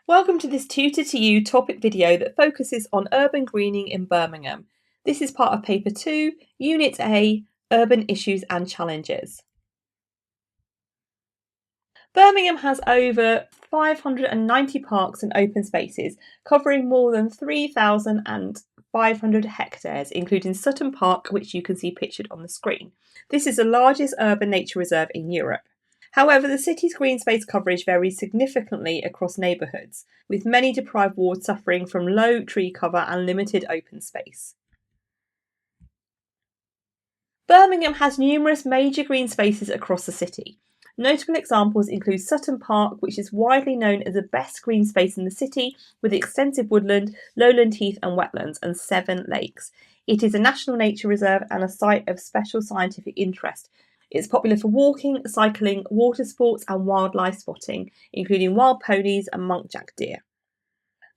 Welcome to this Tutor to You topic video that focuses on urban greening in Birmingham. This is part of Paper 2, Unit A, Urban Issues and Challenges. Birmingham has over 590 parks and open spaces, covering more than 3,500 hectares, including Sutton Park, which you can see pictured on the screen. This is the largest urban nature reserve in Europe. However, the city's green space coverage varies significantly across neighbourhoods, with many deprived wards suffering from low tree cover and limited open space. Birmingham has numerous major green spaces across the city. Notable examples include Sutton Park, which is widely known as the best green space in the city, with extensive woodland, lowland heath and wetlands, and 7 lakes. It is a national nature reserve and a site of special scientific interest. It's popular for walking, cycling, water sports and wildlife spotting, including wild ponies and muntjac deer.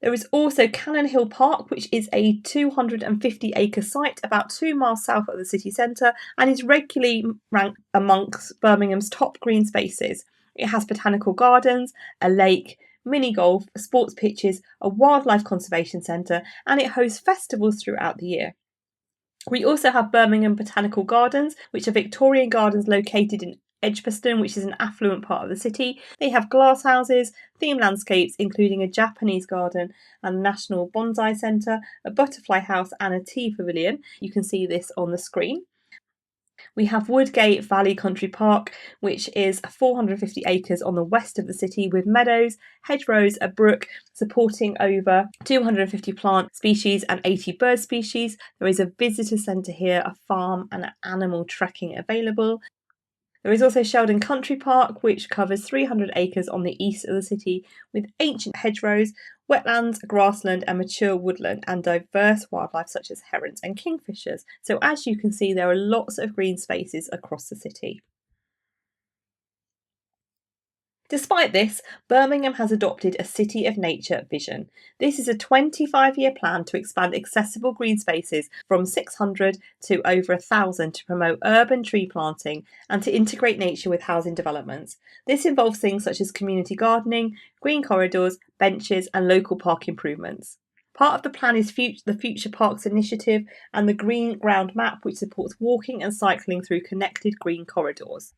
There is also Cannon Hill Park, which is a 250-acre site about 2 miles south of the city centre and is regularly ranked amongst Birmingham's top green spaces. It has botanical gardens, a lake, mini golf, sports pitches, a wildlife conservation centre, and it hosts festivals throughout the year. We also have Birmingham Botanical Gardens, which are Victorian gardens located in Edgbaston, which is an affluent part of the city. They have glasshouses, themed landscapes, including a Japanese garden and a national bonsai centre, a butterfly house and a tea pavilion. You can see this on the screen. We have Woodgate Valley Country Park, which is 450 acres on the west of the city with meadows, hedgerows, a brook, supporting over 250 plant species and 80 bird species. There is a visitor centre here, a farm and animal trekking available. There is also Sheldon Country Park, which covers 300 acres on the east of the city with ancient hedgerows, wetlands, grassland and mature woodland and diverse wildlife such as herons and kingfishers. So as you can see, there are lots of green spaces across the city. Despite this, Birmingham has adopted a City of Nature vision. This is a 25-year plan to expand accessible green spaces from 600 to over 1,000 to promote urban tree planting and to integrate nature with housing developments. This involves things such as community gardening, green corridors, benches and local park improvements. Part of the plan is the Future Parks Initiative and the Green Ground Map, which supports walking and cycling through connected green corridors.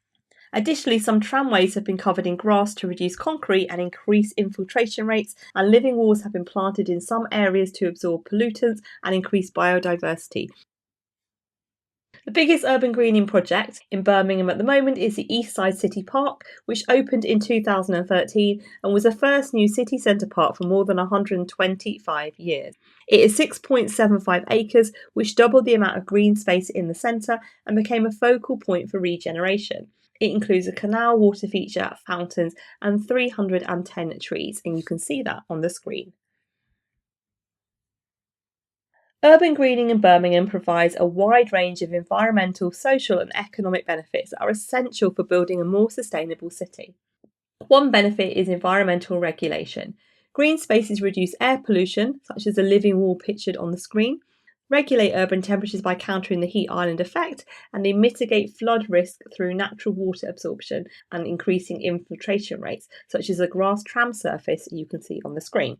Additionally, some tramways have been covered in grass to reduce concrete and increase infiltration rates, and living walls have been planted in some areas to absorb pollutants and increase biodiversity. The biggest urban greening project in Birmingham at the moment is the East Side City Park, which opened in 2013 and was the first new city centre park for more than 125 years. It is 6.75 acres, which doubled the amount of green space in the centre and became a focal point for regeneration. It includes a canal water feature, fountains and 310 trees, and you can see that on the screen. Urban greening in Birmingham provides a wide range of environmental, social and economic benefits that are essential for building a more sustainable city. One benefit is environmental regulation. Green spaces reduce air pollution, such as the living wall pictured on the screen, regulate urban temperatures by countering the heat island effect, and they mitigate flood risk through natural water absorption and increasing infiltration rates, such as the grass tram surface you can see on the screen.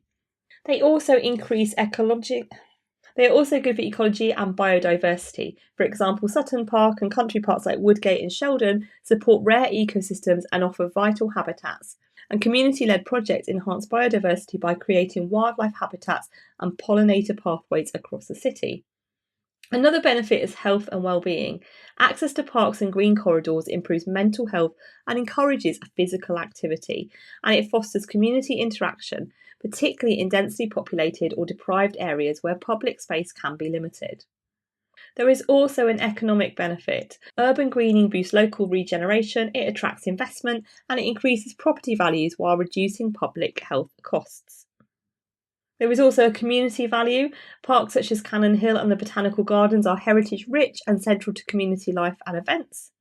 They also increase They are also good for ecology and biodiversity. For example, Sutton Park and country parks like Woodgate and Sheldon support rare ecosystems and offer vital habitats. And community-led projects enhance biodiversity by creating wildlife habitats and pollinator pathways across the city. Another benefit is health and well-being. Access to parks and green corridors improves mental health and encourages physical activity, and it fosters community interaction, particularly in densely populated or deprived areas where public space can be limited. There is also an economic benefit. Urban greening boosts local regeneration, it attracts investment, and it increases property values while reducing public health costs. There is also a community value. Parks such as Cannon Hill and the Botanical Gardens are heritage rich and central to community life and events.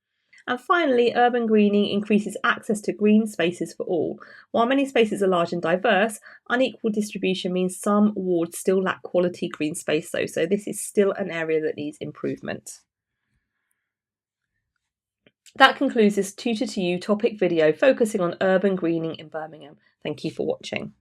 And finally, urban greening increases access to green spaces for all. While many spaces are large and diverse, unequal distribution means some wards still lack quality green space though, so this is still an area that needs improvement. That concludes this Tutor to You topic video focusing on urban greening in Birmingham. Thank you for watching.